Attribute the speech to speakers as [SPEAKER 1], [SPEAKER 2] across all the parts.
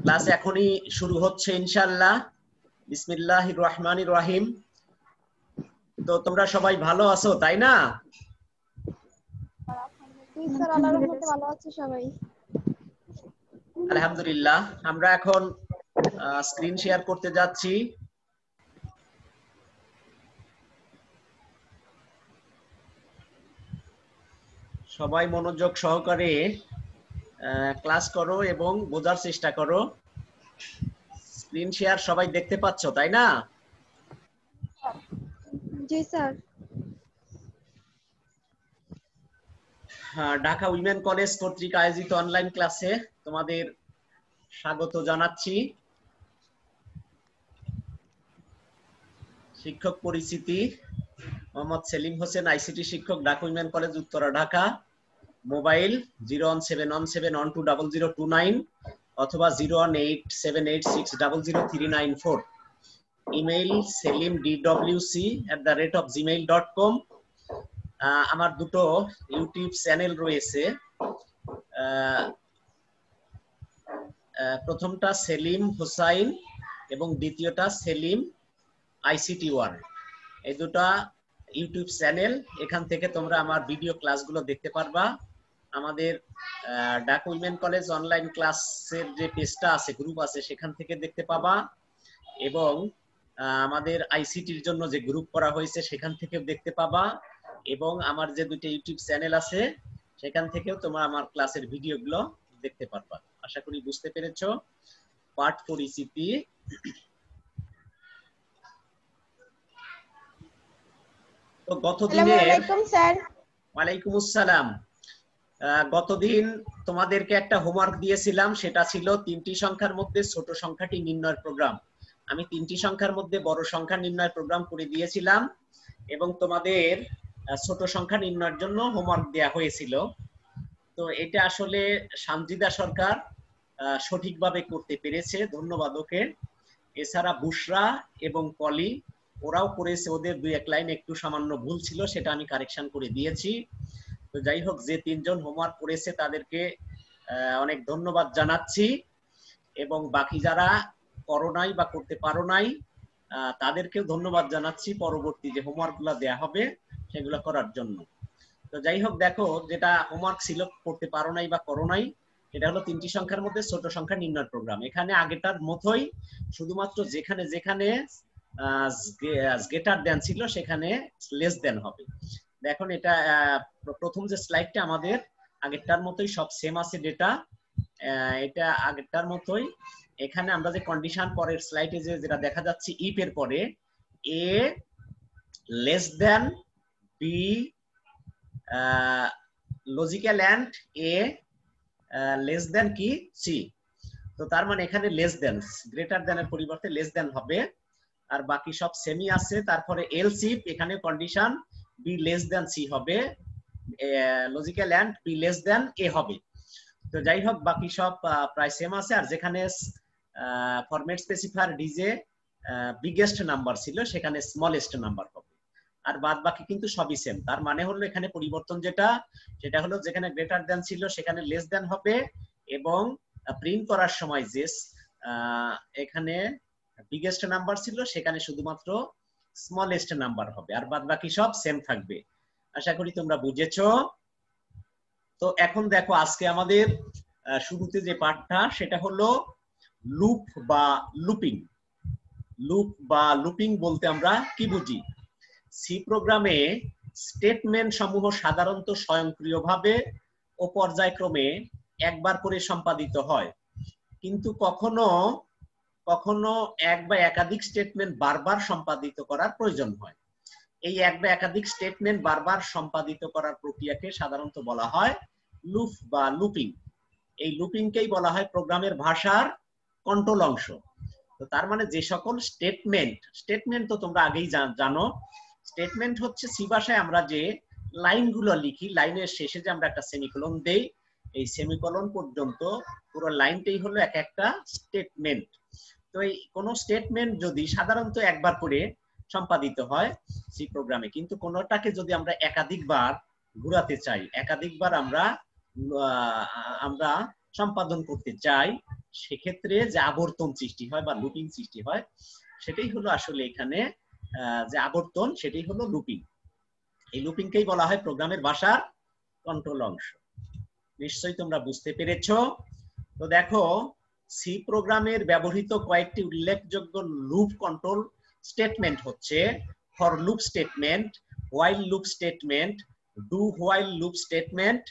[SPEAKER 1] Class এখনই শুরু হচ্ছে ইনশাআল্লাহ। বিসমিল্লাহির রহমানির রহিম। তো তোমরা সবাই ভালো আছো তাই না?
[SPEAKER 2] জি স্যার, আল্লাহর রহমতে ভালো আছি সবাই।
[SPEAKER 1] আলহামদুলিল্লাহ। আমরা এখন স্ক্রিন শেয়ার করতে যাচ্ছি। সবাই মনোযোগ সহকারে ক্লাস করো এবং বোঝার চেষ্টা করো। স্ক্রিন শেয়ার সবাই দেখতে পাচ্ছ তাই না?
[SPEAKER 2] জি স্যার।
[SPEAKER 1] ঢাকা উইমেন কলেজ কর্তৃক আয়োজিত অনলাইন ক্লাসে তোমাদের স্বাগত জানাচ্ছি। শিক্ষক পরিচিতি: মোহাম্মদ সেলিম হোসেন, আইসিটি শিক্ষক, Dhaka women college, Uttara, Dhaka. Mobile 01717120029 অথবা 01878600394। Email selimdwc@gmail.com। আমার দুটো ইউটিউব চ্যানেল রয়েছে। প্রথমটা সেলিম হোসাইন এবং দ্বিতীয়টা সেলিম আইসিটি ওয়ার্ল্ড। এই দুটো ইউটিউব চ্যানেল, এখান থেকে তোমরা আমার ভিডিও ক্লাসগুলো দেখতে পারবা। আমাদের ঢাকা উইমেন কলেজ অনলাইন ক্লাসের যে পেজটা আছে, গ্রুপ আছে, সেখান থেকে দেখতে পাবা এবং আমাদের আইসিটির জন্য যে গ্রুপ করা হয়েছে সেখান থেকেও দেখতে পাবা এবং আমার যে দুটো ইউটিউব চ্যানেল আছে সেখান থেকেও তোমরা আমার ক্লাসের ভিডিওগুলো দেখতে পারবা। আশা করি বুঝতে পেরেছো। পাঠ পরিচিতি: তো ওয়ালাইকুম আসসালাম। গতদিন তোমাদেরকে একটা হোমওয়ার্ক দিয়েছিলাম, সেটা ছিল 3টি সংখ্যার মধ্যে ছোট সংখ্যাটি নির্ণয়ের প্রোগ্রাম। আমি 3টি সংখ্যার মধ্যে বড় সংখ্যা নির্ণয়ের প্রোগ্রাম করে দিয়েছিলাম এবং তোমাদের ছোট সংখ্যা নির্ণয়ের জন্য হোমওয়ার্ক দেওয়া হয়েছিল। তো এটা আসলে সানজিদা সরকার সঠিকভাবে করতে পেরেছে, ধন্যবাদ ওকে। এছাড়া বুশরা এবং পলি, ওরাও করেছে, ওদের 2-1 লাইন একটু সামান্য ভুল ছিল, সেটা আমি কারেকশন করে দিয়েছি। তো যাই হোক, যে 3জন হোমওয়ার্ক করেছে তাদেরকে অনেক ধন্যবাদ জানাচ্ছি এবং বাকি যারা করো নাই বা করতে পারো নাই তাদেরকেও ধন্যবাদ জানাচ্ছি পরবর্তী যে হোমওয়ার্ক গুলা দেয়া হবে সেগুলো করার জন্য। তো যাই হোক, দেখো যেটা হোমওয়ার্ক ছিল করতে পারো নাই বা করো নাই, এটা হলো 3টি সংখ্যার মধ্যে ছোট সংখ্যা নির্ণয় প্রোগ্রাম। এখানে আগেটার মতোই, শুধুমাত্র যেখানে যেখানে গ্রেটার দেন ছিল সেখানে লেস দেন হবে। দেখুন, এটা প্রথম যে স্লাইডটা আমাদের আগেরটার মতোই সব সেম আছে ডেটা, এটা আগেরটার মতোই। এখানে আমরা যে কন্ডিশন পরের স্লাইডে যেটা দেখা যাচ্ছে, ইফ এর পরে A less than B logical and A less than কি সি। তো তার মানে এখানে লেস দেন, গ্রেটার দেন এর পরিবর্তে লেস দেন হবে, আর বাকি সব সেমই আছে। তারপরে এলস ইফ, এখানে condition B less than C হবে, logical and B less than A হবে। তো যাই হোক, বাকি সব প্রায় সেম আছে। আর যেখানে format specifier DJ biggest number ছিল সেখানে স্মলেস্ট নাম্বার হবে, আর বাদ বাকি কিন্তু সবই সেম। তার মানে হলো এখানে পরিবর্তন যেটা, সেটা হলো যেখানে গ্রেটার দেন ছিল সেখানে লেস দেন হবে এবং প্রিন্ট করার সময় যে এখানে বিগেস্ট নাম্বার ছিল সেখানে শুধুমাত্র স্মলেস্ট নাম্বার হবে, আর বাদ বাকি সব সেম থাকবে। আশা করি তোমরা বুঝেছো। তো এখন দেখো, আজকে আমাদের শুরুতে যে পাঠটা সেটা হলো লুপ বা লুপিং। লুপ বা লুপিং বলতে আমরা কি বুঝি? সি প্রোগ্রামে স্টেটমেন্ট সমূহ সাধারণত স্বয়ংক্রিয়ভাবে ও পর্যায়ক্রমে একবার করে সম্পাদিত হয়, কিন্তু কখনো কখনো এক বা একাধিক স্টেটমেন্ট বারবার সম্পাদিত করার প্রয়োজন হয়। এই এক বা একাধিক স্টেটমেন্ট বারবার সম্পাদিত করার প্রক্রিয়াকে সাধারণত বলা হয় লুপ বা লুপিং। এই লুপিংকেই বলা হয় প্রোগ্রামের ভাষার কন্ট্রোল অংশ। তো তার মানে যে সকল স্টেটমেন্ট তো তোমরা আগেই জানো, স্টেটমেন্ট হচ্ছে সি ভাষায় আমরা যে লাইনগুলো লিখি, লাইনের শেষে যে আমরা একটা সেমিকোলন দেই, এই সেমিকোলন পর্যন্ত পুরো লাইনটাই হলো এক একটা স্টেটমেন্ট। তো এই কোন স্টেটমেন্ট যদি সাধারণত একবার করে সম্পাদিত হয় সি প্রোগ্রামে, কিন্তু কোনটাকে যদি আমরা একাধিকবার ঘোরাতে চাই, একাধিকবার আমরা সম্পাদন করতে চাই, সেক্ষেত্রে যে আবর্তন সৃষ্টি হয় বা লুপিং সৃষ্টি হয় সেটাই হলো আসলে এখানে যে আবর্তন, সেটাই হলো লুপিং। এই লুপিংকেই বলা হয় প্রোগ্রামের ভাষার কন্ট্রোল অংশ। নিশ্চয়ই তোমরা বুঝতে পেরেছো। তো দেখো, সি প্রোগ্রামের ব্যবহৃত কয়েকটি উল্লেখযোগ্য লুপ কন্ট্রোল স্টেটমেন্ট হচ্ছে for loop statement, while loop statement, do while loop statement,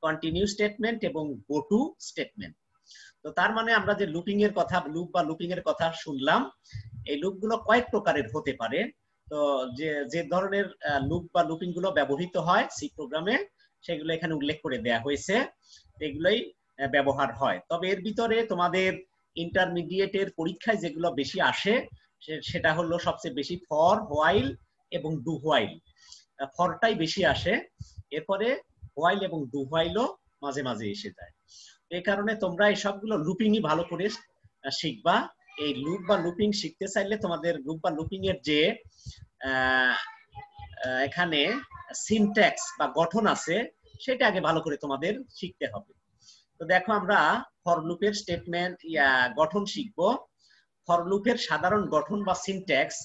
[SPEAKER 1] continue statement এবং গো টু স্টেটমেন্ট। তো তার মানে আমরা যে লুপিং এর কথা, লুপ বা লুপিং এর কথা শুনলাম, এই লুপগুলো কয়েক প্রকারের হতে পারে। তো যে ধরনের লুপ বা লুপিং গুলো ব্যবহৃত হয় সি প্রোগ্রামে সেগুলো এখানে উল্লেখ করে দেয়া হয়েছে, এগুলোই ব্যবহার হয়। তবে এর ভিতরে তোমাদের ইন্টারমিডিয়েটের পরীক্ষায় যেগুলো বেশি আসে সেটা হলো সবচেয়ে বেশি ফর, হোয়াইল এবং ডু হোয়াইল। ফরটাই বেশি আসে, এরপরে হোয়াইল এবং ডু হোয়াইলও মাঝে মাঝে এসে যায়। এই কারণে তোমরা এই সবগুলো লুপিংই ভালো করে শিখবা। এই লুপ বা লুপিং শিখতে চাইলে তোমাদের লুপ বা লুপিং এর যে এখানে সিনট্যাক্স বা গঠন আছে সেটা আগে ভালো করে তোমাদের শিখতে হবে। তো দেখো, আমরা ফর লুপের স্টেটমেন্ট গঠন শিখবো। ফর লুপের সাধারণ গঠন বা সিনট্যাক্স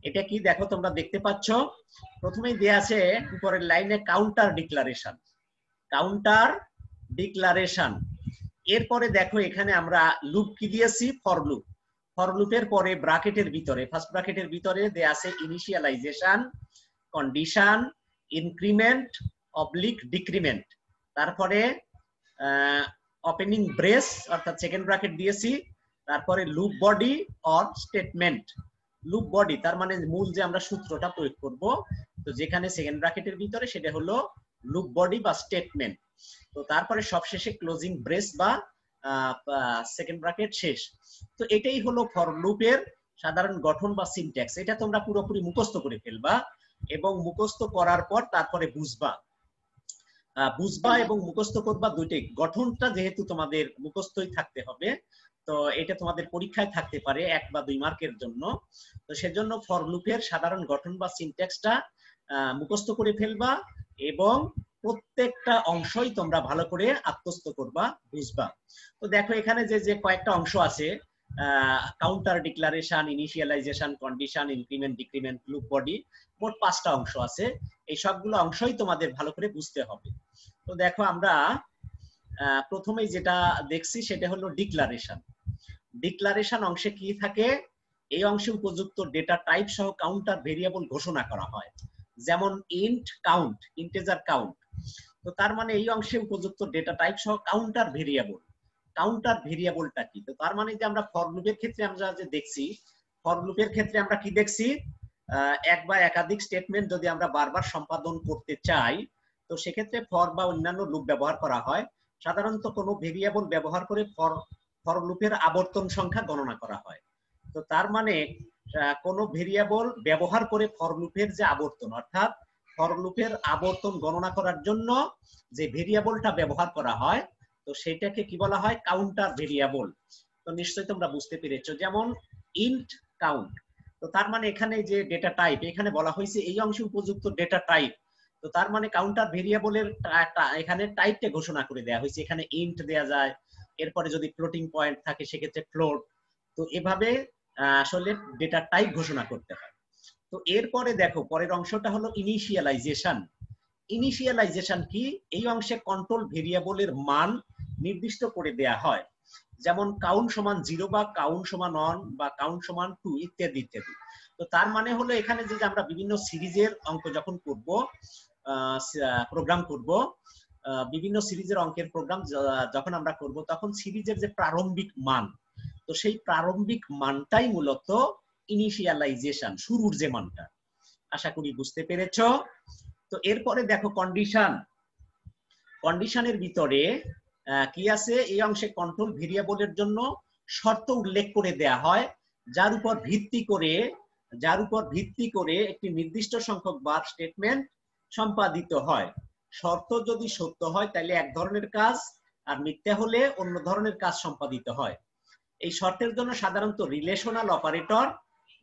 [SPEAKER 1] এটা কি দেখো, তোমরা দেখতে পাচ্ছ প্রথমেই দেয়া আছে উপরের লাইনে কাউন্টার ডিক্লারেশন, কাউন্টার ডিক্লারেশন। এরপরে দেখো এখানে আমরা লুপ কি দিয়েছি, ফর লুপ। ফর লুপের পরে ব্র্যাকেটের ভিতরে, ফার্স্ট ব্র্যাকেটের ভিতরে দেয়া আছে initialization, condition, increment, oblique decrement. তারপরে ওপেনিং ব্রেস অর্থাৎ সেকেন্ড ব্র্যাকেট দিয়েছি। তারপরে loop body or statement. Loop body তার মানে মূল যে আমরা সূত্রটা প্রয়োগ করব, তো যেখানে সেকেন্ড ব্র্যাকেটের ভিতরে সেটা হলো লুপ বডি বা স্টেটমেন্ট। তো তারপরে সবশেষে ক্লোজিং ব্রেস বা সেকেন্ড ব্র্যাকেট শেষ। তো এটাই হলো ফর লুপের সাধারণ গঠন বা সিনট্যাক্স। এটা তোমরা পুরোপুরি মুখস্থ করে ফেলবা এবং মুখস্থ করার পর তারপরে বুঝবা এবং মুখস্থ করবা দুইটাই। গঠনটা যেহেতু তোমাদের মুখস্থই থাকতে হবে, তো এটা তোমাদের পরীক্ষায় থাকতে পারে 1 বা 2 মার্কের জন্য। তো সেজন্য ফর লুপের সাধারণ গঠন বা সিনট্যাক্সটা মুখস্থ করে ফেলবা এবং প্রত্যেকটা অংশই তোমরা ভালো করে আত্মস্থ করবা, বুঝবা। তো দেখো এখানে যে কয়েকটা অংশ আছে, counter declaration, initialization, condition, increment, decrement, loop body, মোট 5টা অংশ আছে। এই সবগুলো অংশই তোমাদের ভালো করে বুঝতে হবে। তো দেখো, আমরা প্রথমেই যেটা দেখছি সেটা হলো ডিক্লারেশন। ডিক্লারেশন অংশে কি থাকে, এই অংশে উপযুক্ত ডেটা টাইপ সহ কাউন্টার ভেরিয়েবল ঘোষণা করা হয়, যেমন ইন্ট কাউন্ট, ইন্টিজার কাউন্ট। তো তার মানে এই অংশে উপযুক্ত ডেটা টাইপ সহ কাউন্টার ভেরিয়েবল। কাউন্টার ভেরিয়েবলটা কি? তো তার মানে যে আমরা ফর লুপের ক্ষেত্রে আমরা যে দেখছি, ফর লুপের ক্ষেত্রে আমরা কি দেখছি, এক বা একাধিক স্টেটমেন্ট যদি আমরা বারবার সম্পাদন করতে চাই, তো সেক্ষেত্রে ফর বা অন্যান্য লুপ ব্যবহার করা হয়। সাধারণত কোনো ভেরিয়েবল ব্যবহার করে ফর লুপের আবর্তন সংখ্যা গণনা করা হয়। তো তার মানে কোনো ভেরিয়েবল ব্যবহার করে ফর লুপের যে আবর্তন, অর্থাৎ ফর লুপের আবর্তন গণনা করার জন্য যে ভেরিয়েবলটা ব্যবহার করা হয়, তো সেটাকে কি বলা হয়, কাউন্টার ভেরিয়েবল। তো নিশ্চয়ই তোমরা বুঝতে পেরেছো। যেমন ইন্ট কাউন্ট, তো তার মানে এখানে যে ডেটা টাইপ এখানে বলা হয়েছে এই অংশে উপযুক্ত ডেটা টাইপ। তো তার মানে কাউন্টার ভেরিয়েবলের এখানে টাইপটা ঘোষণা করে দেয়া হয়েছে। এখানে ইন্ট দেয়া যায়, এরপরে যদি ফ্লোটিং পয়েন্ট থাকে সেক্ষেত্রে ফ্লোট। তো এভাবে আসলে ডেটা টাইপ ঘোষণা করতে হয়। তো এরপরে দেখো পরের অংশটা হলো ইনিশিয়ালাইজেশন। ইনিশিয়ালাইজেশন কি, এই অংশে কন্ট্রোল ভেরিয়েবলের মান নির্দিষ্ট করে দেয়া হয়, যেমন কাউন্ট সমান 0 বা কাউন্ট সমান 1 বা কাউন্ট সমান 2 ইত্যাদি ইত্যাদি। তো তার মানে হলো এখানে যে আমরা বিভিন্ন সিরিজের অঙ্ক যখন করব, প্রোগ্রাম করব, বিভিন্ন সিরিজের অঙ্কের প্রোগ্রাম যখন আমরা করব, তখন সিরিজের যে প্রারম্ভিক মান, তো সেই প্রারম্ভিক মানটাই মূলত ইনিশিয়ালাইজেশন, শুরুর যে মানটা। আশা করি বুঝতে পেরেছো। তো এরপরে দেখো কন্ডিশন। কন্ডিশনের ভিতরে কি আছে, এই অংশে কন্ট্রোল ভেরিয়েবলের জন্য শর্ত উল্লেখ করে দেয়া হয়, যার উপর ভিত্তি করে একটি নির্দিষ্ট সংখ্যক বার স্টেটমেন্ট সম্পাদিত হয়। শর্ত যদি সত্য হয় তাহলে এক ধরনের কাজ, আর মিথ্যা হলে অন্য ধরনের কাজ সম্পাদিত হয়। এই শর্তের জন্য সাধারণত রিলেশনাল অপারেটর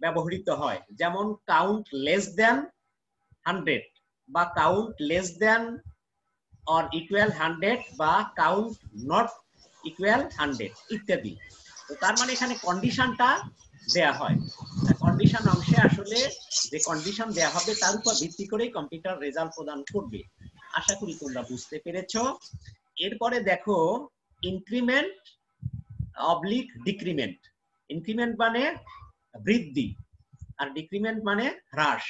[SPEAKER 1] ব্যবহৃত হয়, যেমন কাউন্ট লেস দ্যান 100 বা count less than or equal 100 বা কাউন্ট নট ইকুয়াল 100 ইত্যাদি। তো তার মানে এখানে কন্ডিশনটা দেয়া হয়, কন্ডিশন অংশে আসলে যে কন্ডিশন দেয়া হবে তার উপর ভিত্তি করেই কম্পিউটার রেজাল্ট প্রদান করবে। আশা করি তোমরা বুঝতে পেরেছো। এরপরে দেখো ইনক্রিমেন্ট অবলিক ডিক্রিমেন্ট। ইনক্রিমেন্ট মানে বৃদ্ধি আর ডিক্রিমেন্ট মানে হ্রাস।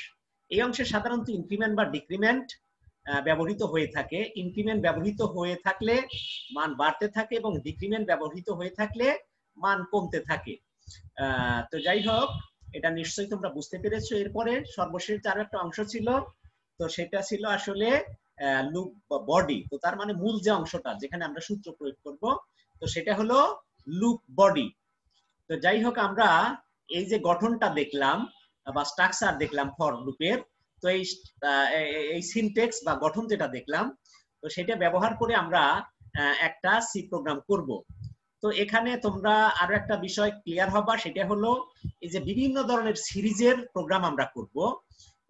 [SPEAKER 1] এই অংশে সাধারণত ইনক্রিমেন্ট বা ডিক্রিমেন্ট ব্যবহৃত হয়ে থাকে। ইনক্রিমেন্ট ব্যবহৃত হয়ে থাকলে মান বাড়তে থাকে এবং ডিক্রিমেন্ট ব্যবহৃত হয়ে থাকলে মান কমতে থাকে। তো যাই হোক, এটা নিশ্চয়ই তোমরা বুঝতে পেরেছো। এরপরে সর্বশেষ আরো একটা অংশ ছিল, তো সেটা ছিল আসলে লুপ বডি। তো তার মানে মূল যে অংশটা যেখানে আমরা সূত্র প্রয়োগ করব, তো সেটা হলো লুপ বডি। তো যাই হোক, আমরা এই যে গঠনটা দেখলাম বা স্ট্রাকচার দেখলাম ফর লুপের, তো এই সিনট্যাক্স বা গঠন যেটা দেখলাম, তো সেটা ব্যবহার করে আমরা একটা সি প্রোগ্রাম করব। তো এখানে তোমরা আরো একটা বিষয় ক্লিয়ার হবা, সেটা হলো এই যে বিভিন্ন ধরনের সিরিজের প্রোগ্রাম আমরা করব।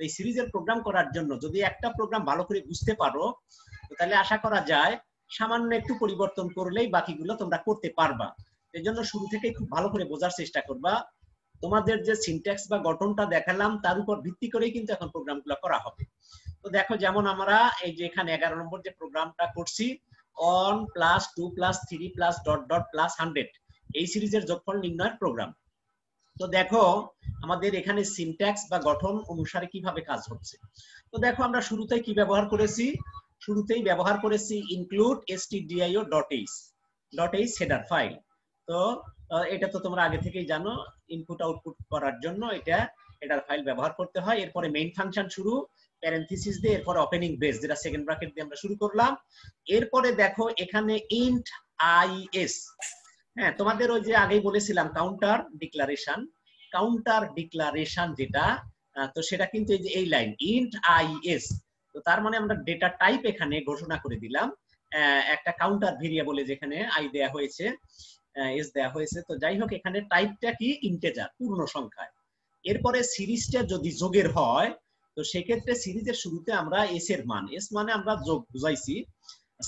[SPEAKER 1] এই সিরিজের প্রোগ্রাম করার জন্য যদি একটা প্রোগ্রাম ভালো করে বুঝতে পারো, তাহলে আশা করা যায় সামান্য একটু পরিবর্তন করলেই বাকিগুলো তোমরা করতে পারবা। এই জন্য শুরু থেকেই খুব ভালো করে বোঝার চেষ্টা করবা। তোমাদের যে সিনট্যাক্স বা গঠনটা দেখালাম তার উপর ভিত্তি করেই কিন্তু এখন প্রোগ্রামগুলো করা হবে। তো দেখো, যেমন আমরা এই যে এখানে 11 নম্বর যে প্রোগ্রামটা করছি, 1 + 2 + 3 + ডট ডট প্লাস 100, এই সিরিজের যোগফল নির্ণয়ের প্রোগ্রাম। তো দেখো আমাদের এখানে সিনট্যাক্স বা গঠন অনুসারে কিভাবে কাজ হচ্ছে। তো দেখো আমরা শুরুতেই কি ব্যবহার করেছি, শুরুতেই ব্যবহার করেছি include stdio.h হেডার ফাইল। তো এটা তো তোমরা আগে থেকেই জানো, ইনপুট আউটপুট করার জন্য এটা হেডার ফাইল ব্যবহার করতে হয়। এরপরে মেইন ফাংশন শুরু, প্যারেনথিসিস দিয়ে, এরপর ওপেনিং ব্রেস যেটা সেকেন্ড ব্র্যাকেট দিয়ে আমরা শুরু করলাম। এরপরে দেখো এখানে int is, হ্যাঁ তোমাদের ওই যে আগেই বলেছিলাম কাউন্টার ডিক্লারেশন যেটা, তো সেটা কিন্তু এই যে এই লাইন int is। তো তার মানে আমরা ডেটা টাইপ এখানে ঘোষণা করে দিলাম একটা কাউন্টার ভেরিয়েবলে, যেখানে i দেয়া হয়েছে, s দেয়া হয়েছে। তো যাই হোক, এখানে টাইপটা কি ইন্টিজার, পূর্ণ সংখ্যায়। এরপরে সিরিজটা যদি যোগের হয়, তো সেক্ষেত্রে সিরিজের শুরুতে আমরা s এর মান, s মানে আমরা যোগ বুঝাইছি,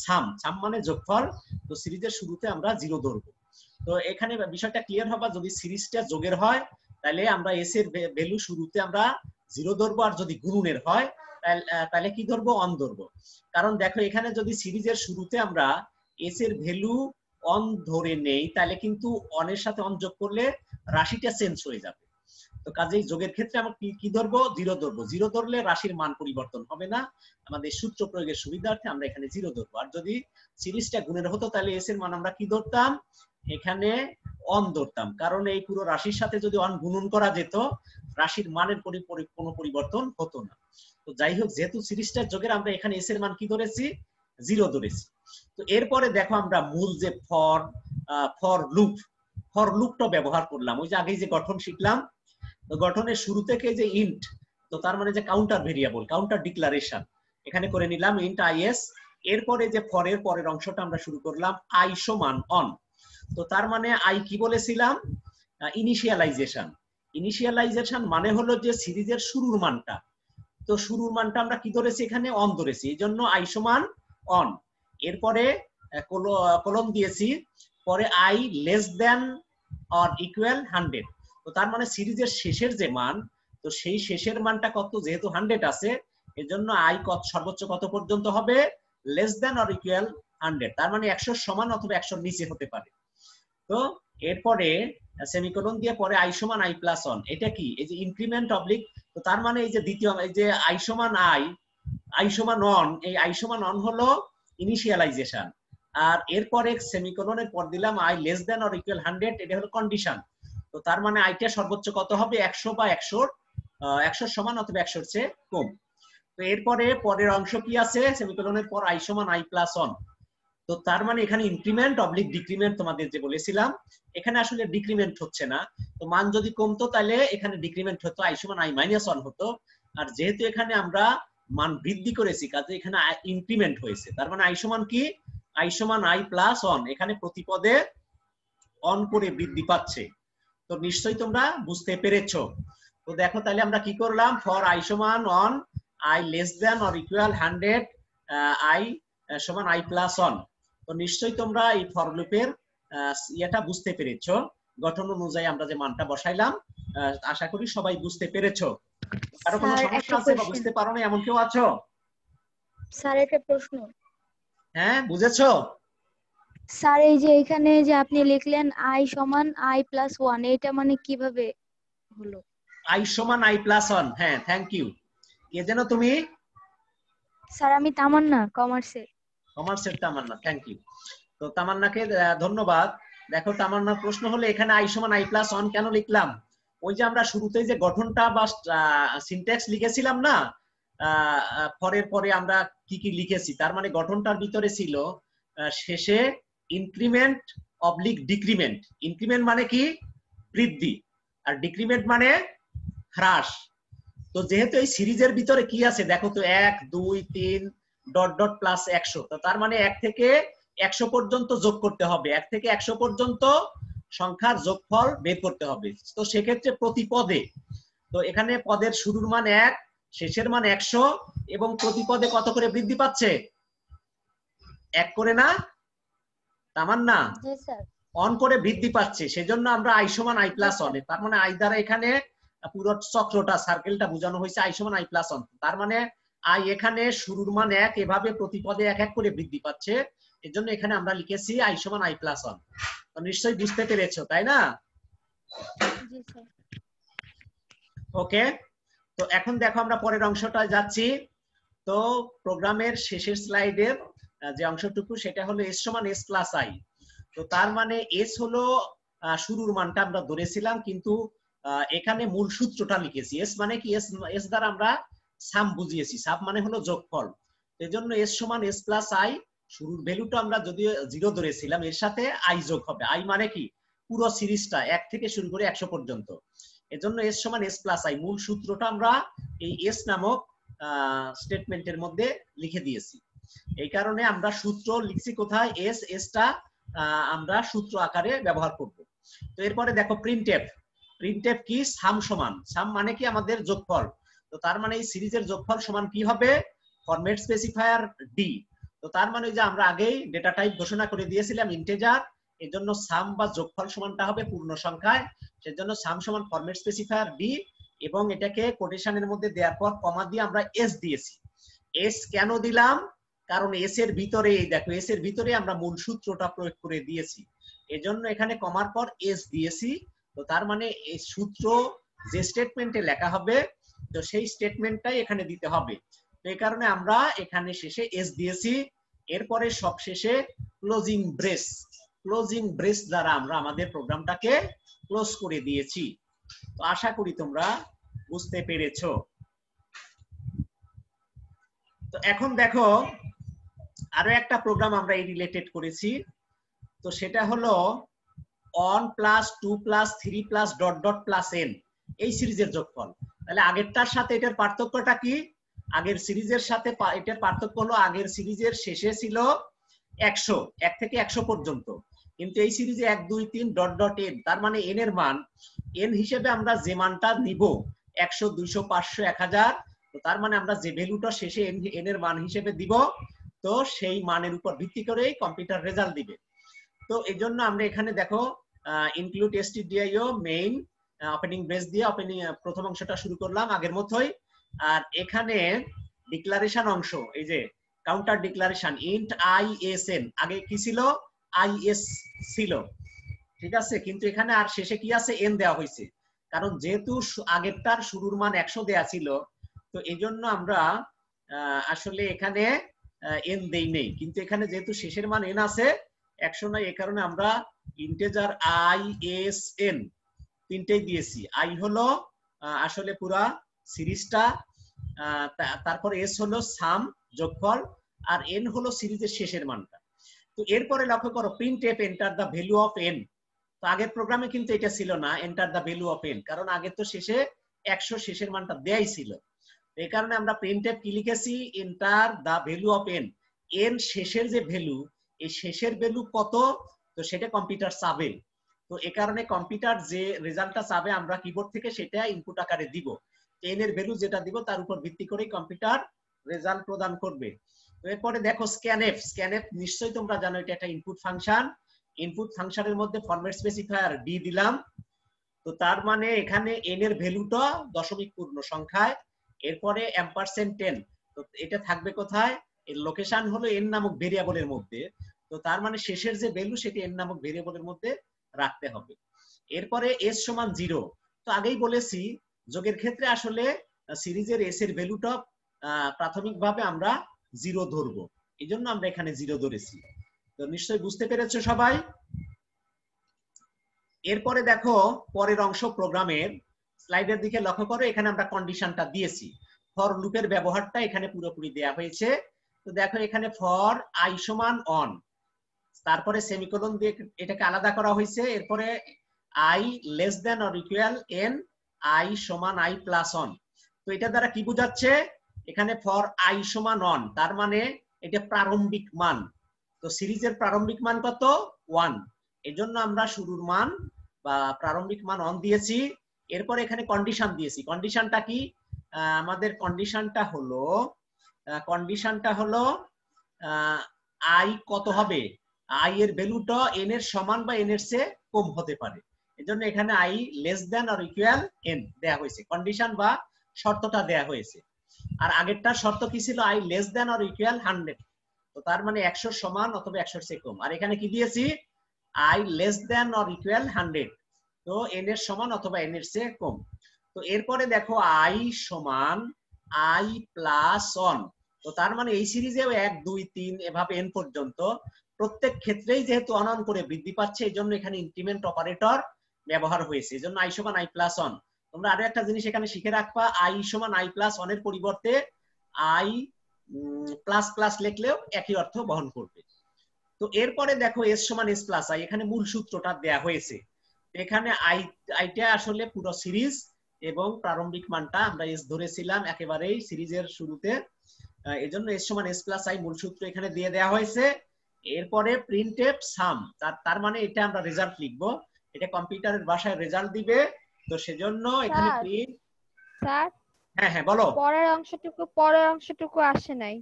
[SPEAKER 1] সাম মানে যোগফল, তো সিরিজের শুরুতে আমরা 0 ধরবো। তো এখানে বিষয়টা ক্লিয়ার হবে, যদি সিরিজটা যোগের হয় তাহলে আমরা s এর ভ্যালু শুরুতে আমরা 0 ধরবো, আর যদি গুণনের হয় তাহলে কি ধরবো, 1 ধরবো। কারণ দেখো এখানে যদি সিরিজের শুরুতে আমরা s এর ভ্যালু 1 ধরে নেই, তাহলে কিন্তু 1 এর সাথে 1 যোগ করলে রাশিটা চেঞ্জ হয়ে যাবে। তো কাজেই যোগের ক্ষেত্রে আমরা কি ধরবো, 0 ধরবো। 0 ধরলে রাশির মান পরিবর্তন হবে না, আমাদের সূত্র প্রয়োগের সুবিধার্থে আমরা এখানে 0 ধরবো। আর যদি সিরিজটা গুণের হতো তাহলে s এর মান আমরা কি ধরতাম, এখানে 1 ধরতাম। কারণ এই পুরো রাশির সাথে যদি 1 গুণন করা যেত, রাশির মানের কোনো পরিবর্তন হতো না। তো যাই হোক, যেহেতু সিরিজটার যোগের, আমরা এখানে s এর মান কি ধরেছি, 0 ধরেছি। তো এরপরে দেখো আমরা মূল যে ফর লুপটা ব্যবহার করলাম। ওই যে আগেই যে গঠন শিখলাম, তো গঠনের শুরু থেকে যে ইন্ট, তো তার মানে যে কাউন্টার ভেরিয়েবল, কাউন্টার ডিক্লারেশন এখানে করে নিলাম int is। এরপরে যে ফরের পরের অংশটা আমরা শুরু করলাম i সমান on। তো তার মানে i কি বলেছিলাম, ইনিশিয়ালাইজেশন মানে হলো যে সিরিজের শুরুর মানটা। তো শুরুর মানটা আমরা কি ধরেছি, এখানে অন ধরেছি, এই জন্য i সমান অন। এরপরে কলম দিয়েছি, পরে i less than or equal 100। তো তার মানে সিরিজের শেষের যে মান, তো সেই শেষের মানটা কত, যেহেতু 100 আছে, এজন্য i সর্বোচ্চ কত পর্যন্ত হবে, লেস দেন অর ইকুয়াল 100। তার মানে 100 সমান অথবা 100 নিচে হতে পারে। তো এরপরে সেমিকোলন দিয়ে পরে i সমান i প্লাস 1, এটা কি, এই যে ইনক্রিমেন্ট অবলিক। তো তার মানে এই যে দ্বিতীয়, এই যে i সমান i সমান 1, এই i সমান 1 হলো ইনিশিয়ালাইজেশন। আর এরপরে সেমিকোলনের পর দিলাম i less than or equal 100, এটা হলো কন্ডিশন। তো তার মানে আইটা সর্বোচ্চ কত হবে, 100 বা 100 সমান অথবা 100 চেয়ে কম। তো এরপরে পরের অংশ কি আছে, সেমিকোলনের পর i সমান i প্লাস 1। তো তার মানে এখানে ইনক্রিমেন্ট অবলিক ডিক্রিমেন্ট তোমাদের যে বলেছিলাম, এখানে আসলে ডিক্রিমেন্ট হচ্ছে না। তো মান যদি কমতো তাহলে এখানে ডিক্রিমেন্ট হতো, i সমান i মাইনাস 1 হতো। আর যেহেতু এখানে আমরা মান বৃদ্ধি করেছি, কাজে এখানে ইনক্রিমেন্ট হয়েছে। তার মানে i সমান কি, i সমান i প্লাস 1, এখানে প্রতি পদে অন করে বৃদ্ধি পাচ্ছে। তো নিশ্চয়ই তোমরা বুঝতে পেরেছো। তো দেখো তাহলে আমরা কি করলাম, ফর i সমান 1, i less than or equal 100, i সমান i প্লাস 1। তো নিশ্চয়ই তোমরা এই ফর লুপের এটা বুঝতে পেরেছো। গঠন অনুযায়ী আমরা যে মানটা বসাইলাম। আশা করি সবাই বুঝতে পেরেছো। কারো কোনো
[SPEAKER 3] স্যার
[SPEAKER 1] সমস্যা
[SPEAKER 3] একটা
[SPEAKER 1] আছে বা
[SPEAKER 3] কোশ্চেন।
[SPEAKER 1] বুঝতে পারো না এমন কেউ আছো?
[SPEAKER 3] স্যার একটা প্রশ্ন।
[SPEAKER 1] হ্যাঁ, বুঝেছো?
[SPEAKER 3] স্যার এই যে এখানে যে আপনি লিখলেন i সমান i প্লাস 1, এটা মানে কিভাবে হলো?
[SPEAKER 1] i সমান i প্লাস 1। হ্যাঁ, থ্যাংক ইউ। কে যেন তুমি?
[SPEAKER 3] স্যার আমি তামান্না, কমার্সের।
[SPEAKER 1] কমার্সের তামান্না, থ্যাংক ইউ। তো তামান্নাকে ধন্যবাদ। দেখো, তামান্নার প্রশ্ন হলো এখানে i সমান i প্লাস 1 কেন লিখলাম? ওই যে আমরা শুরুতেই যে গঠনটা বা সিনট্যাক্স লিখেছিলাম না, ফরের পরে আমরা কি কি লিখেছি, তার মানে গঠনটার ভিতরে ছিল শেষে ইনক্রিমেন্ট অবলিক ডিক্রিমেন্ট। ইনক্রিমেন্ট মানে কি? বৃদ্ধি, আর ডিক্রিমেন্ট মানে হ্রাস। তো যেহেতু এই সিরিজের ভিতরে কি আছে দেখো তো, 1 2 3 ডট ডট প্লাস 100, তো তার মানে 1 থেকে 100 পর্যন্ত যোগ করতে হবে, 1 থেকে 100 পর্যন্ত সংখ্যার যোগফল বের করতে হবে। তো সেক্ষেত্রে প্রতি পদে, তো এখানে পদের শুরুর মান 1, শেষের মান 100, এবং প্রতি পদে কত করে বৃদ্ধি পাচ্ছে? 1 করে না তামান্না?
[SPEAKER 3] জি স্যার।
[SPEAKER 1] অন করে বৃদ্ধি পাচ্ছে, সেজন্য আমরা i সমান i প্লাস 1। তার মানে i দ্বারা এখানে পুরো চক্রটা, সার্কেলটা বোঝানো হয়েছে i সমান i প্লাস 1। তার মানে i এখানে শুরুর মান 1, এভাবে প্রতি পদে 1 1 করে বৃদ্ধি পাচ্ছে, এজন্য এখানে আমরা লিখেছি i সমান i প্লাস 1। তো নিশ্চয়ই বুঝতে পেরেছো, তাই না?
[SPEAKER 3] জি স্যার।
[SPEAKER 1] ওকে, তো এখন দেখো আমরা পরের অংশটা যাচ্ছি। তো প্রোগ্রামের শেষের স্লাইডের যে অংশটুকু, সেটা হলো s সমান s প্লাস i। তো তার মানে s হলো শুরুর মানটা আমরা ধরেছিলাম, কিন্তু এখানে মূল সূত্রটা লিখেছি। s মানে কি? s দ্বারা আমরা সাম বুঝিয়েছি, সাম মানে হলো যোগফল। এজন্য s সমান s প্লাস i। শুরুর ভ্যালুটা আমরা যদিও 0 ধরেছিলাম, এর সাথে i যোগ হবে। i মানে কি? পুরো সিরিজটা 1 থেকে শুরু করে 100 পর্যন্ত। এজন্য s সমান s প্লাস i। মূল সূত্রটা আমরা এই s নামক স্টেটমেন্টের মধ্যে লিখে দিয়েছি। এই কারণে আমরা সূত্র লিখছি কোথায়? s টা আমরা সূত্র আকারে ব্যবহার করব। তো এরপরে দেখো প্রিন্টএফ। প্রিন্টএফ কি? সাম সমান, সাম মানে কি? আমাদের যোগফল। তো তার মানে এই সিরিজের যোগফল সমান কি হবে? Format specifier D. তো তার মানে যে আমরা আগেই ডেটা টাইপ ঘোষণা করে দিয়েছিলাম ইন্টিজার, এজন্য সাম বা যোগফল সমানটা হবে পূর্ণ সংখ্যায়, সেজন্য সাম সমান ফরম্যাট স্পেসিফায়ার ডি, এবং এটাকে কোটেশনের মধ্যে দেওয়ার পর কমা দিয়ে আমরা এস দিয়েছি। এস কেন দিলাম? কারণ এস এর ভিতরে, দেখো এস এর ভিতরে আমরা মূল সূত্রটা প্রয়োগ করে দিয়েছি, এজন্য এখানে কমার পর এস দিয়েছি। তো তার মানে এই সূত্র যে স্টেটমেন্টে লেখা হবে, তো সেই স্টেটমেন্টটাই এখানে দিতে হবে। তো এই কারণে আমরা এখানে শেষে এস দিয়েছি। এরপরে সব শেষে ক্লোজিং ব্রেস, ক্লোজিং ব্রেস দ্বারা আমরা আমাদের প্রোগ্রামটাকে ক্লোজ করে দিয়েছি। তো আশা করি তোমরা বুঝতে পেরেছো। তো এখন দেখো আরো একটা প্রোগ্রাম আমরা এই রিলেটেড করেছি। তো সেটা হলো 1 plus 2 plus 3 plus dot dot plus n, এই সিরিজের যোগফল। তাহলে আগেরটার সাথে এটার পার্থক্যটা কি? আগের সিরিজের সাথে এটার পার্থক্য হলো আগের সিরিজের শেষে ছিল 100, 1 থেকে 100 পর্যন্ত, কিন্তু এই সিরিজে 1 2 3 ডট ডট n। তার মানে n এর মান, n হিসেবে আমরা যে মানটা নিব 100 200 500 1000, তো তার মানে আমরা যে ভ্যালুটা শেষে n এর মান হিসেবে দিব, তো সেই মানের উপর ভিত্তি করেই কম্পিউটার রেজাল্ট দিবে। তো এই জন্য আমরা এখানে দেখো include stdio main opening brace দিয়ে ওপেনিং প্রথম অংশটা শুরু করলাম আগের মতোই। আর এখানে ডিক্লারেশন অংশ, এই যে কাউন্টার ডিক্লারেশন ইন্ট isn, আগে কি ছিল? is ছিল, ঠিক আছে, কিন্তু এখানে আর শেষে কি আছে? n দেওয়া হয়েছে। কারণ যেহেতু আগেরটার শুরুর মান 100 দেয়া ছিল, তো এই জন্য আমরা আসলে এখানে n দেই নেই, কিন্তু এখানে যেহেতু শেষের মান n আছে, 100 নয়, এই কারণে আমরা ইন্টিজার isn তিনটেই দিয়েছি। i হলো আসলে পুরা সিরিজটা, তারপর s হলো সাম যোগফল, আর n হলো সিরিজের শেষের মানটা। তো এরপরে লক্ষ্য করো printf enter the value of n। তো আগের প্রোগ্রামে কিন্তু এটা ছিল না, enter the value of n, কারণ আগে তো শেষে 100 শেষের মানটা দেয়াই ছিল। এই কারণে আমরা প্রিন্টএফ কি লিখেছি? Enter the value of n। n শেষের যে ভ্যালু, এই শেষের ভ্যালু কত, তো সেটা কম্পিউটার চাবে। তো এই কারণে কম্পিউটার যে রেজাল্টটা চাবে আমরা কিবোর্ড থেকে সেটা ইনপুট আকারে দিব। n এর ভ্যালু যেটা দিব তার উপর ভিত্তি করেই কম্পিউটার রেজাল্ট প্রদান করবে। তো এরপরে দেখো স্ক্যানএফ। স্ক্যানএফ নিশ্চয়ই তোমরা জানো, এটা একটা ইনপুট ফাংশন। ইনপুট ফাংশনের মধ্যে ফরম্যাট স্পেসিফায়ার ডি দিলাম। তো তার মানে এখানে n এর ভ্যালুটা দশমিক পূর্ণ সংখ্যায়, এরপরে $10। তো এটা থাকবে কোথায়? এর লোকেশন হলো n নামক ভেরিয়েবলের মধ্যে। তো তার মানে শেষের যে ভ্যালু সেটি n নামক ভেরিয়েবলের মধ্যে রাখতে হবে। এরপরে s সমান 0। তো আগেই বলেছি যোগের ক্ষেত্রে আসলে সিরিজের s এর ভ্যালুটা প্রাথমিকভাবে আমরা 0 ধরবো, এইজন্য আমরা এখানে 0 ধরেছি। তো নিশ্চয়ই বুঝতে পেরেছো সবাই। এরপরে দেখো পরের অংশ প্রোগ্রামের, স্লাইডের দিকে লক্ষ্য করো, এখানে আমরা কন্ডিশনটা দিয়েছি। ফর লুপের ব্যবহারটা এখানে পুরোপুরি দেয়া হয়েছে। তো দেখো এখানে ফর i সমান অন, তারপরে সেমিকোলন দিয়ে এটাকে আলাদা করা হয়েছে। এরপরে i less than or equal n, i সমান i প্লাস অন। তো এটা দ্বারা কি বোঝাচ্ছে? এখানে ফর i সমান অন, তার মানে এটা প্রারম্ভিক মান। তো সিরিজের প্রারম্ভিক মান কত? 1। এজন্য আমরা শুরুর মান বা প্রারম্ভিক মান অন দিয়েছি। এরপর এখানে কন্ডিশন দিয়েছি। কন্ডিশনটা কি? আমাদের কন্ডিশনটা হলো i কত হবে? i এর ভ্যালুটা n এর সমান বা n এর চেয়ে কম হতে পারে। এজন্য এখানে i less than or equal n দেয়া হয়েছে, কন্ডিশন বা শর্তটা দেয়া হয়েছে। আর আগেরটা শর্ত কি ছিল? i less than or equal 100। তো তার মানে 100 সমান অথবা 100 চেয়ে কম। আর এখানে কি দিয়েছি? i less than or equal 100। তো n এর সমান অথবা n এর চেয়ে কম। তো এরপরে দেখো i সমান i প্লাস অন। তো তার মানে এই সিরিজেও 1 2 3 এভাবে n পর্যন্ত প্রত্যেক ক্ষেত্রেই যেহেতু অন করে বৃদ্ধি পাচ্ছে, এই জন্য এখানে ইনক্রিমেন্ট অপারেটর ব্যবহার হয়েছে। এই জন্য i সমান i প্লাস অন। তোমরা আরো একটা জিনিস এখানে শিখে রাখবা, i সমান i প্লাস অন এর পরিবর্তে i প্লাস প্লাস লিখলেও একই অর্থ বহন করবে। তো এরপরে দেখো s সমান s প্লাস i, এখানে মূল সূত্রটা দেয়া হয়েছে। এখানে আইটা আসলে পুরো সিরিজ এবং প্রারম্ভিক মানটা আমরা s ধরেছিলাম একেবারেই সিরিজের শুরুতে, এজন্য s সমান s প্লাস i মূল সূত্র এখানে দিয়ে দেওয়া হয়েছে। এরপরে প্রিন্টএফ সাম, তার মানে এটা আমরা রেজাল্ট লিখবো, এটা কম্পিউটারের ভাষায় রেজাল্ট দিবে। তো সেজন্য এখানে প্রিন্ট।
[SPEAKER 2] স্যার
[SPEAKER 1] হ্যাঁ হ্যাঁ বলো।
[SPEAKER 2] পরের অংশটুকু আসে নাই।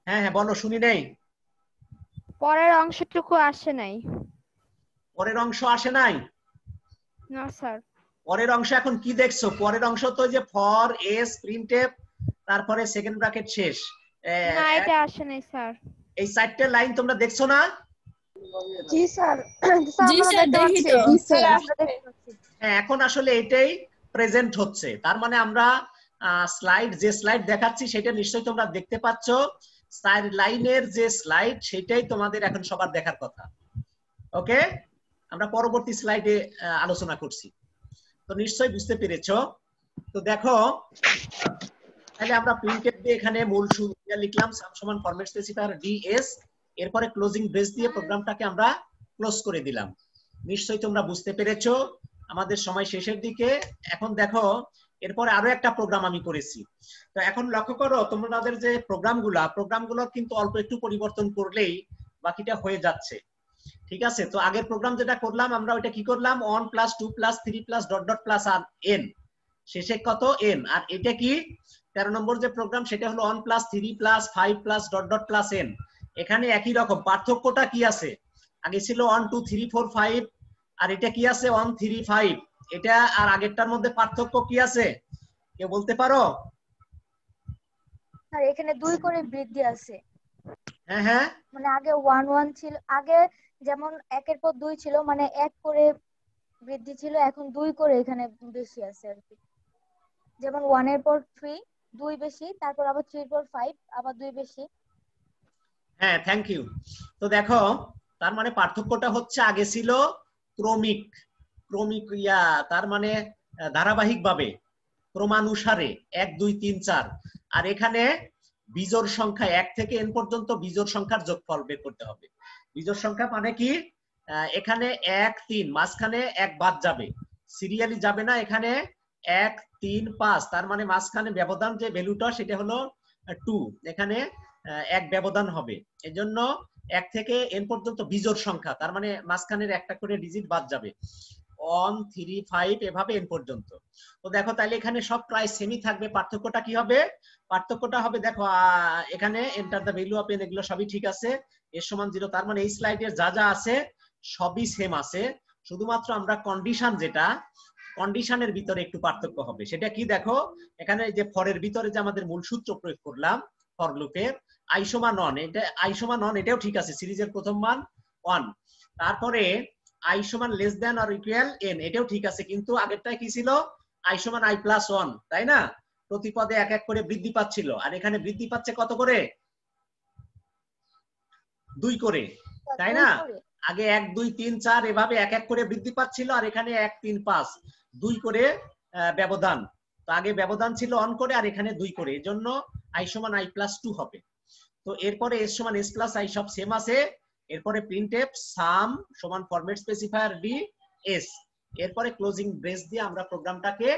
[SPEAKER 1] হ্যাঁ হ্যাঁ বলো, শুনি নেই।
[SPEAKER 2] পরের অংশটুকু আসে নাই।
[SPEAKER 1] পরের অংশ আসে নাই?
[SPEAKER 2] না স্যার।
[SPEAKER 1] পরের অংশ এখন কি দেখছো? পরের অংশ তো যে ফর এস প্রিন্টএফ তারপরে সেকেন্ড ব্র্যাকেট শেষ,
[SPEAKER 2] না এটা আসে নাই স্যার।
[SPEAKER 1] এই চারটে লাইন তোমরা দেখছো না?
[SPEAKER 2] জি স্যার।
[SPEAKER 4] জি স্যার দেখি তো।
[SPEAKER 1] হ্যাঁ, এখন আসলে এটাই প্রেজেন্ট হচ্ছে। তার মানে আমরা যে স্লাইড দেখাচ্ছি সেটা নিশ্চয়ই তোমরা দেখতে পাচ্ছ। লাইনের যে স্লাইড সেটাই তোমাদের এখন সবার দেখার কথা। ওকে, আমরা পরবর্তী স্লাইডে আলোচনা করছি। তো নিশ্চয়ই বুঝতে পেরেছো। তো দেখো তাহলে আমরা প্রিন্টেড দিয়ে এখানে মূল সূত্র লিখলাম, সাম সমান ফরম্যাট স্পেসিফায়ার ডিএস, এরপরে ক্লোজিং ব্রেস দিয়ে প্রোগ্রামটাকে আমরা ক্লোজ করে দিলাম। নিশ্চয়ই তোমরা বুঝতে পেরেছো। আমাদের সময় শেষের দিকে। এখন দেখো এরপরে আরো একটা প্রোগ্রাম আমি করেছি। তো এখন লক্ষ্য করো তোমাদের যে প্রোগ্রামগুলো কিন্তু অল্প একটু পরিবর্তন করলেই বাকিটা হয়ে যাচ্ছে। ঠিক আছে? তো আগের প্রোগ্রাম যেটা করলাম আমরা ওইটা কি করলাম? 1 + 2 + 3 + ডট ডট প্লাস আর n, শেষে কত? n। আর এটা কি 13 নম্বর যে প্রোগ্রাম সেটা হলো 1 + 3 + 5 + ডট ডট প্লাস n। এখানে একই রকম, পার্থক্যটা কি আছে? আগে ছিল 1 2 3 4 5, আর এটা কি আছে? 1 3 5। এটা আর আগেরটার মধ্যে পার্থক্য কি আছে কেউ বলতে পারো?
[SPEAKER 3] আর এখানে 2 করে বৃদ্ধি আছে।
[SPEAKER 1] হ্যাঁ হ্যাঁ,
[SPEAKER 3] মানে আগে 1 1 ছিল, আগে যেমন 1 এর পর 2 ছিল, মানে 1 করে বৃদ্ধি ছিল, এখন 2 করে এখানে বেশি আছে আর কি। যেমন 1 এর পর 3 2 বেশি, তারপর আবার 3 এর পর 5 আবার 2 বেশি।
[SPEAKER 1] হ্যাঁ থ্যাংক ইউ। তো দেখো তার মানে পার্থক্যটা হচ্ছে আগে ছিল ক্রমিক, তার মানে ধারাবাহিকভাবে ক্রমানুসারে 1 2 3 4, আর এখানে বিজোড় সংখ্যা 1 থেকে n পর্যন্ত বিজোড় সংখ্যার যোগফল বের করতে হবে। বিজোড় সংখ্যা মানে কি? এখানে 1 3 মাঝখানে 1 বাদ যাবে, সিরিয়ালি যাবে না। এখানে 1 3 5, তার মানে মাঝখানে ব্যবধান যে ভ্যালুটা সেটা হলো 2, এখানে 1 ব্যবধান হবে। এজন্য 1 থেকে n পর্যন্ত বিজোড় সংখ্যা, তার মানে মাঝখানের একটা করে ডিজিট বাদ যাবে। 1 3 5 এভাবে n পর্যন্ত। তো দেখো তাহলে এখানে সব প্রায় সেমই থাকবে। পার্থক্যটা কি হবে? পার্থক্যটা হবে দেখো এখানে enter the value of n, এগুলো সবই ঠিক আছে। এর সমান 0, তার মানে এই স্লাইডের যা যা আছে সবই সেম আছে, শুধুমাত্র আমরা কন্ডিশন যেটা কন্ডিশনের ভিতরে একটু পার্থক্য হবে। সেটা কি দেখো, এখানে যে ফরের ভিতরে যে আমাদের মূল সূত্র প্রয়োগ করলাম ফর লুপের i সমান 1, এটা i সমান 1 এটাও ঠিক আছে, সিরিজের প্রথম মান 1। তারপরে i সমান less than or equal n এটাও ঠিক আছে, কিন্তু আগেরটা কি ছিল i সমান i প্লাস 1, তাই না? প্রতি পদে এক এক করে বৃদ্ধি পাচ্ছিল, আর এখানে বৃদ্ধি পাচ্ছে কত করে? 2 করে, তাই না? আগে 1 2 3 4 এভাবে এক এক করে বৃদ্ধি পাচ্ছিল, আর এখানে 1 3 5 2 করে ব্যবধান। তো আগে ব্যবধান ছিল অন করে, আর এখানে 2 করে, এজন্য i সমান i প্লাস 2 হবে। তো এরপরে s সমান s প্লাস i সব সেম আছে। এরপরে প্রিন্টএফ সাম সমান ফরম্যাট স্পেসিফায়ার ডি s, এরপরে ক্লোজিং ব্রেস দিয়ে আমরা প্রোগ্রামটাকে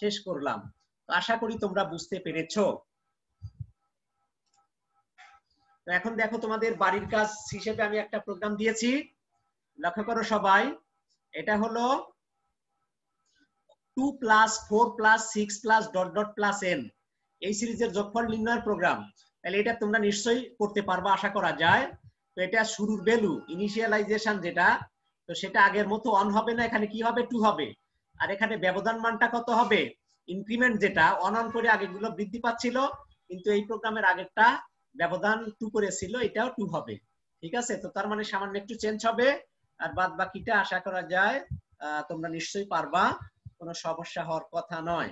[SPEAKER 1] শেষ করলাম। তো আশা করি তোমরা বুঝতে পেরেছো। তো এখন দেখো, তোমাদের বাড়ির কাজ হিসেবে আমি একটা প্রোগ্রাম দিয়েছি, লক্ষ্য করো সবাই। এটা হলো 2 plus 4 plus 6 plus dot dot plus n এই সিরিজের যোগফল নির্ণয়ের প্রোগ্রাম। তাহলে এটা তোমরা নিশ্চয়ই করতে পারবা আশা করা যায়। তো এটা শুরুর ভ্যালু ইনিশিয়ালাইজেশন যেটা, তো সেটা আগের মতো অন হবে না, এখানে কি হবে 2 হবে। আর এখানে ব্যবধান মানটা কত হবে? ইনক্রিমেন্ট যেটা অন অন করে আগেগুলো বৃদ্ধি পাচ্ছিল, কিন্তু এই প্রোগ্রামের আগেরটা ব্যবধান 2 করে ছিল, এটাও 2 হবে। ঠিক আছে? তো তার মানে সামান্য একটু চেঞ্জ হবে, আর বাদ বাকিটা আশা করা যায় তোমরা নিশ্চয়ই পারবা, কোনো সমস্যা হওয়ার কথা নয়।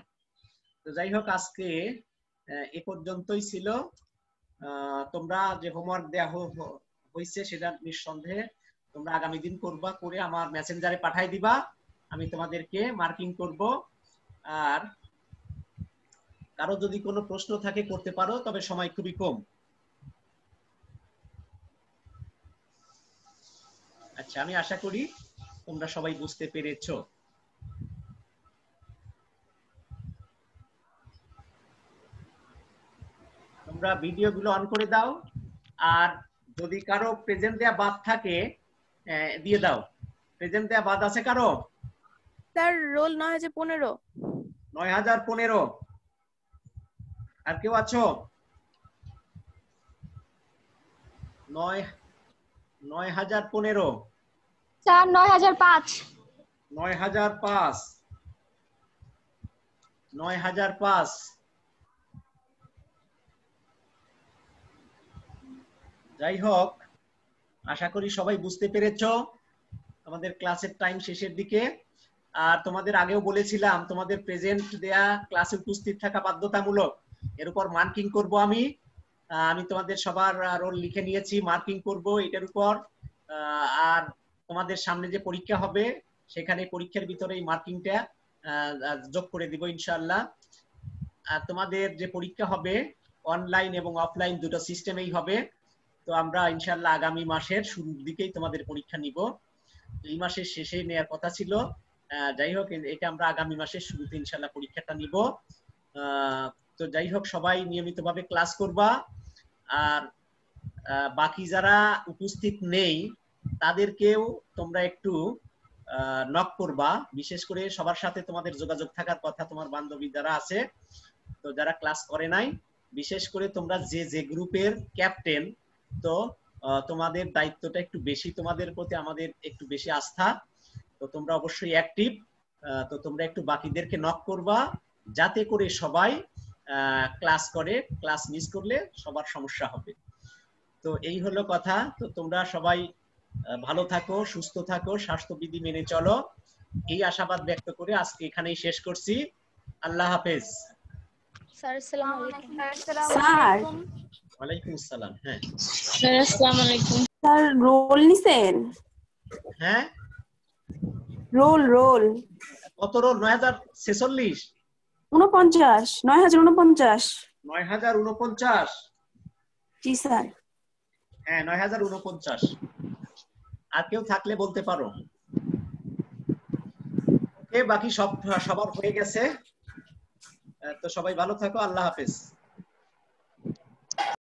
[SPEAKER 1] তো যাই হোক, আজকে এ পর্যন্তই ছিল। তোমরা যে হোমওয়ার্ক দেওয়া হয়েছে সেটা নিঃসন্দেহে তোমরা আগামী দিন করবা, করে আমার মেসেঞ্জারে পাঠাই দিবা, আমি তোমাদেরকে মার্কিং করব। আর কারো যদি কোনো প্রশ্ন থাকে করতে পারো, তবে সময় খুবই কম। আচ্ছা, আমি আশা করি তোমরা সবাই বুঝতে পেরেছো। তোমরা ভিডিওগুলো অন করে দাও, আর যদি কারো প্রেজেন্ট দেয়া বাদ থাকে দিয়ে দাও। প্রেজেন্ট দেয়া বাদ আছে কারো?
[SPEAKER 4] Sir roll 9015।
[SPEAKER 1] 9015। আর কেউ আছো? 9015।
[SPEAKER 3] স্যার 9005।
[SPEAKER 1] 9005। 9005। যাই হোক, আশা করি সবাই বুঝতে পেরেছো। আমাদের ক্লাসের টাইম শেষের দিকে। আর তোমাদের আগেও বলেছিলাম, তোমাদের প্রেজেন্ট দেয়া ক্লাসে উপস্থিত থাকা বাধ্যতামূলক, এর উপর মার্কিং করব আমি। তোমাদের সবার রোল লিখে নিয়েছি, মার্কিং করব এটার উপর। আর তোমাদের সামনে যে পরীক্ষা হবে, সেখানে পরীক্ষার ভিতরে এই মার্কিংটা যোগ করে দিব ইনশাআল্লাহ। আর তোমাদের যে পরীক্ষা হবে অনলাইন এবং অফলাইন দুটো সিস্টেমেই হবে। তো আমরা ইনশাআল্লাহ আগামী মাসের শুরুর দিকেই তোমাদের পরীক্ষা নিব। এই মাসের শেষে নেওয়ার কথা ছিল, যাই হোক এটা আমরা আগামী মাসের শুরুতে ইনশাআল্লাহ পরীক্ষাটা নিব। তো যাই হোক, সবাই নিয়মিতভাবে ক্লাস করবা। আর বাকি যারা উপস্থিত নেই তাদেরকেও তোমরা একটু নক করবা, বিশেষ করে সবার সাথে তোমাদের যোগাযোগ থাকার কথা, তোমার বান্ধবী যারা আছে, তো যারা ক্লাস করে নাই, বিশেষ করে তোমরা যে যে গ্রুপের ক্যাপ্টেন, তো তোমাদের দায়িত্বটা একটু বেশি, তোমাদের প্রতি আমাদের একটু বেশি আস্থা। তো তোমরা অবশ্যই অ্যাক্টিভ। তো তোমরা একটু বাকিদেরকে নক করবা, যাতে করে সবাই ক্লাস করে। ক্লাস মিস করলে সবার সমস্যা হবে। তো এই হলো কথা। তো তোমরা সবাই ভালো থাকো, সুস্থ থাকো, স্বাস্থ্যবিধি মেনে চলো, এই আশাবাদ ব্যক্ত করে আজকে এখানেই শেষ করছি। আল্লাহ হাফেজ।
[SPEAKER 3] স্যার আসসালামু আলাইকুম।
[SPEAKER 4] স্যার
[SPEAKER 1] ওয়ালাইকুম আসসালাম। হ্যাঁ
[SPEAKER 4] স্যার আসসালামু আলাইকুম। স্যার রোল নিছেন?
[SPEAKER 1] হ্যাঁ,
[SPEAKER 4] রোল রোল
[SPEAKER 1] কত রোল? 9046।
[SPEAKER 4] 49 9049।
[SPEAKER 1] 9049।
[SPEAKER 4] জি স্যার।
[SPEAKER 1] হ্যাঁ 9049। আর কেউ থাকলে বলতে পারো। ওকে, বাকি সবার হয়ে গেছে। তো সবাই ভালো থাকো, আল্লাহ হাফেজ।